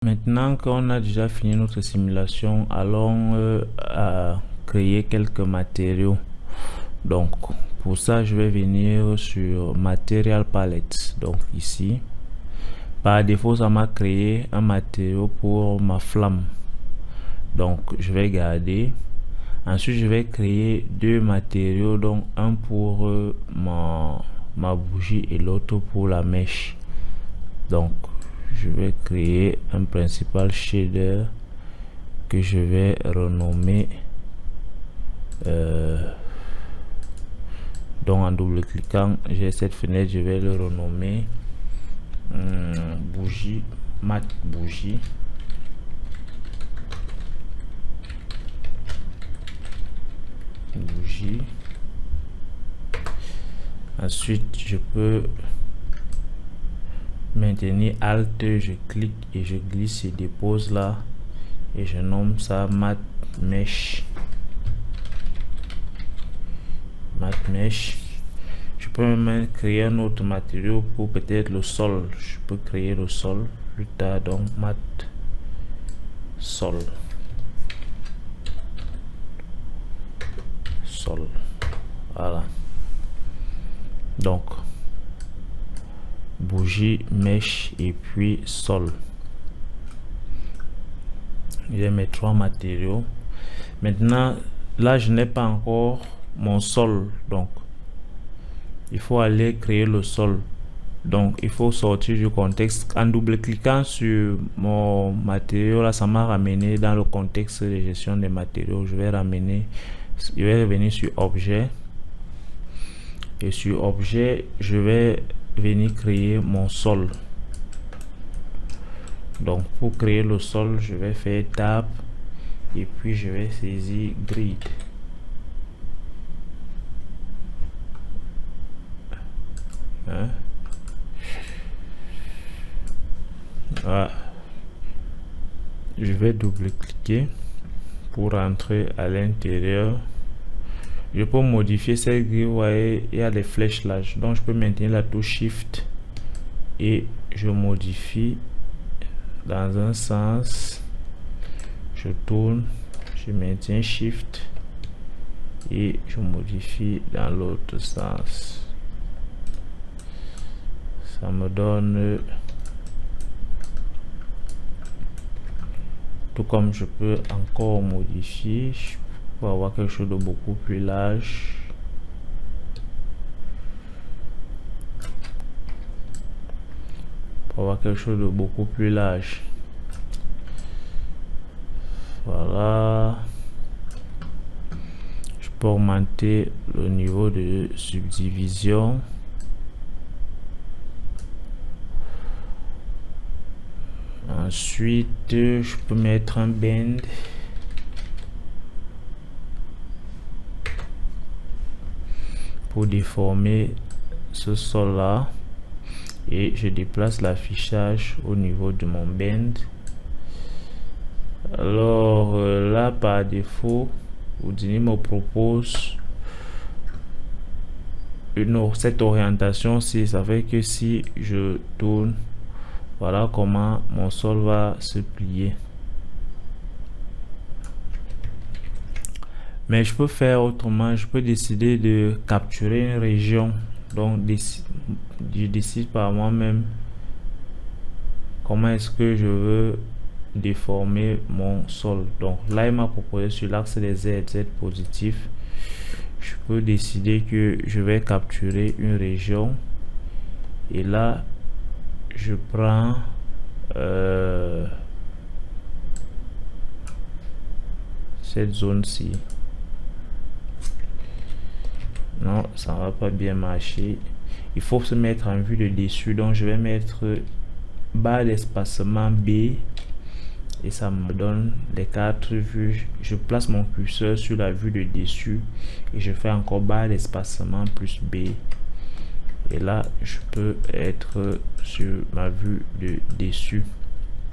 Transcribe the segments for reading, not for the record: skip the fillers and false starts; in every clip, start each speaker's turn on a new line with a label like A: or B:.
A: Maintenant qu'on a déjà fini notre simulation, allons à créer quelques matériaux. Donc, pour ça, je vais venir sur Material Palette. Donc, ici, par défaut, ça m'a créé un matériau pour ma flamme. Donc, je vais garder. Ensuite, je vais créer deux matériaux, donc un pour ma bougie et l'autre pour la mèche. Donc, je vais créer un principal shader que je vais renommer donc en double cliquant j'ai cette fenêtre, je vais le renommer bougie, mat bougie. Ensuite je peux maintenir Alt, je clique et je glisse et dépose là et je nomme ça mat mesh. Je peux même créer un autre matériau pour peut-être le sol. Je peux créer le sol plus tard, donc mat sol. Voilà. Donc bougie, mèche et puis sol. J'ai mes trois matériaux. Maintenant là je n'ai pas encore mon sol, donc il faut aller créer le sol. Donc il faut sortir du contexte en double cliquant sur mon matériau. Là ça m'a ramené dans le contexte de gestion des matériaux. Je vais revenir sur objet et sur objet je vais venir créer mon sol. Donc pour créer le sol je vais faire tab et puis je vais saisir grid. Voilà. Je vais double cliquer pour entrer à l'intérieur. Je peux modifier cette grille. Vous voyez, il y a des flèches là, donc je peux maintenir la touche shift et je modifie dans un sens, je tourne, je maintiens shift et je modifie dans l'autre sens. Ça me donne, tout comme je peux encore modifier pour avoir quelque chose de beaucoup plus large. Pour avoir quelque chose de beaucoup plus large. Voilà. Je peux augmenter le niveau de subdivision. Ensuite, je peux mettre un bend. Pour déformer ce sol là. Et je déplace l'affichage au niveau de mon bend. Alors là par défaut Houdini me propose cette orientation ci, ça fait que si je tourne, voilà comment mon sol va se plier. Mais je peux faire autrement, je peux décider de capturer une région. Donc je décide par moi-même comment est-ce que je veux déformer mon sol. Donc là il m'a proposé sur l'axe des Z positif. Je peux décider que je vais capturer une région et là je prends cette zone-ci. Non, ça va pas bien marcher. Il faut se mettre en vue de dessus, donc je vais mettre barre d'espacement B et ça me donne les 4 vues. Je place mon curseur sur la vue de dessus et je fais encore barre d'espacement plus B et là je peux être sur ma vue de dessus.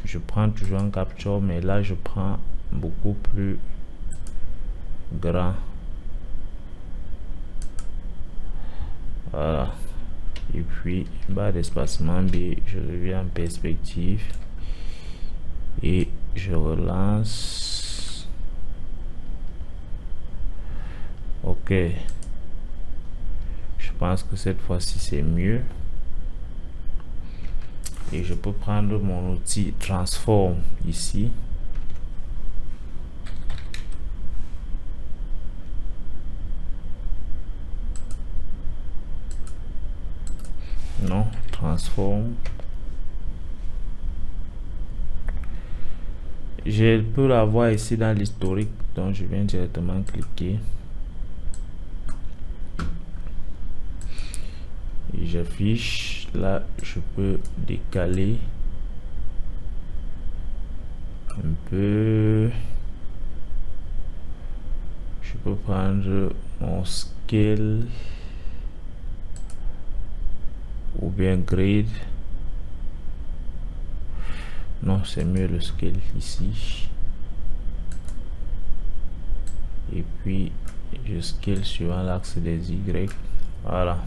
A: Je prends toujours un capture, mais là je prends beaucoup plus grand. Voilà, et puis barre d'espacement B, je reviens en perspective et je relance. Ok, je pense que cette fois-ci c'est mieux. Et je peux prendre mon outil transform ici. Non, transform. Je peux l'avoir ici dans l'historique, donc je viens directement cliquer. Et j'affiche. Là, je peux décaler un peu. Je peux prendre mon scale ou bien grid. Non, c'est mieux le scale ici. Et puis je scale suivant l'axe des Y. Voilà.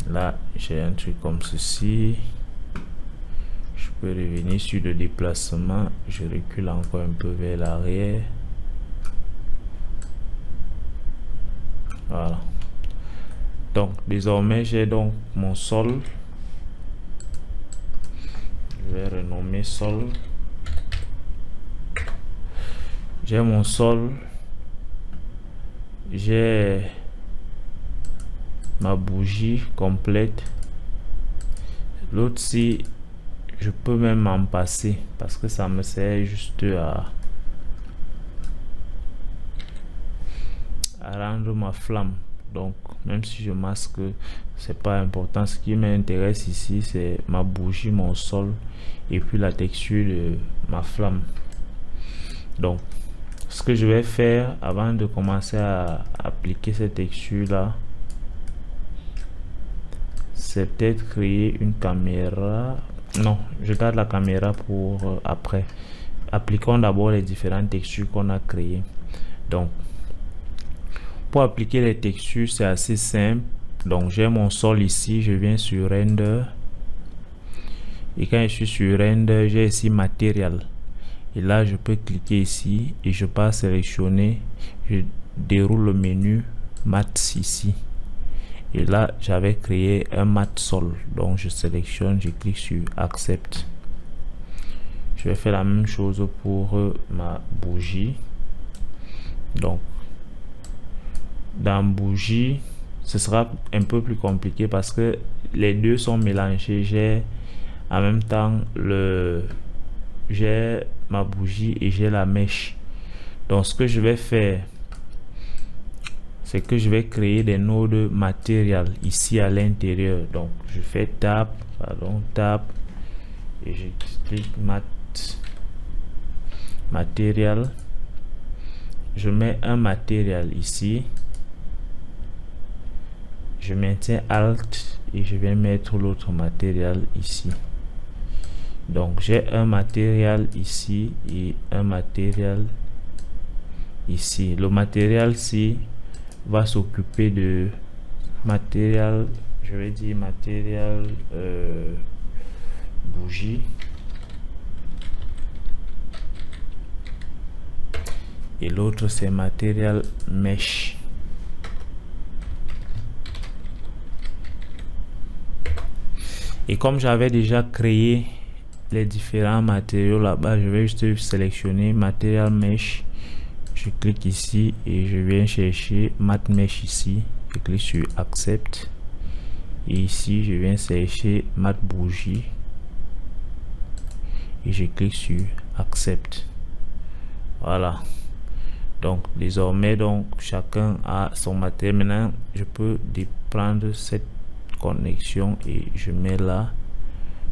A: Là, j'ai un truc comme ceci. Je peux revenir sur le déplacement. Je recule encore un peu vers l'arrière. Voilà. Donc, désormais, j'ai donc mon sol. Je vais renommer sol. J'ai mon sol. J'ai ma bougie complète. L'autre, si je peux même m'en passer parce que ça me sert juste à rendre ma flamme. Donc même si je masque, c'est pas important. Ce qui m'intéresse ici, c'est ma bougie, mon sol et puis la texture de ma flamme. Donc ce que je vais faire avant de commencer à appliquer cette texture là, c'est peut-être créer une caméra. Non, je garde la caméra pour après. Appliquons d'abord les différentes textures qu'on a créées. Donc pour appliquer les textures, c'est assez simple. Donc j'ai mon sol ici, je viens sur render et quand je suis sur render, j'ai ici matériel et là je peux cliquer ici et je peux sélectionner, je déroule le menu matte ici et là j'avais créé un matte sol, donc je sélectionne, je clique sur accept. Je vais faire la même chose pour ma bougie. Donc dans bougie, ce sera un peu plus compliqué parce que les deux sont mélangés. J'ai en même temps j'ai ma bougie et j'ai la mèche. Donc ce que je vais faire, c'est que je vais créer des nodes matériels ici à l'intérieur. Donc je fais tab et je clique matériel. Je mets un matériel ici. Je maintiens Alt et je vais mettre l'autre matériel ici. Donc j'ai un matériel ici et un matériel ici. Le matériel-ci va s'occuper de matériel, je vais dire matériel bougie. Et l'autre c'est matériel mèche. Et comme j'avais déjà créé les différents matériaux là-bas, je vais juste sélectionner matériel mesh. Je clique ici et je viens chercher mat mesh ici. Je clique sur accept. Et ici, je viens chercher mat bougie. Et je clique sur accept. Voilà. Donc désormais, donc chacun a son matériel. Maintenant, je peux prendre cette connexion et je mets là.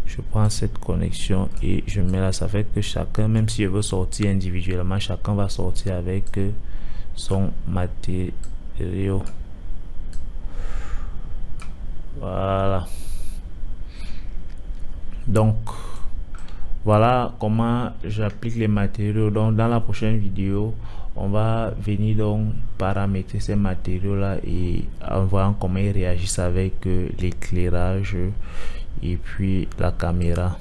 A: Je prends cette connexion et je mets là. Ça fait que chacun, même si je veux sortir individuellement, chacun va sortir avec son matériau. Voilà. Donc voilà comment j'applique les matériaux. Donc dans la prochaine vidéo, on va venir donc paramétrer ces matériaux là et en voyant comment ils réagissent avec l'éclairage et puis la caméra.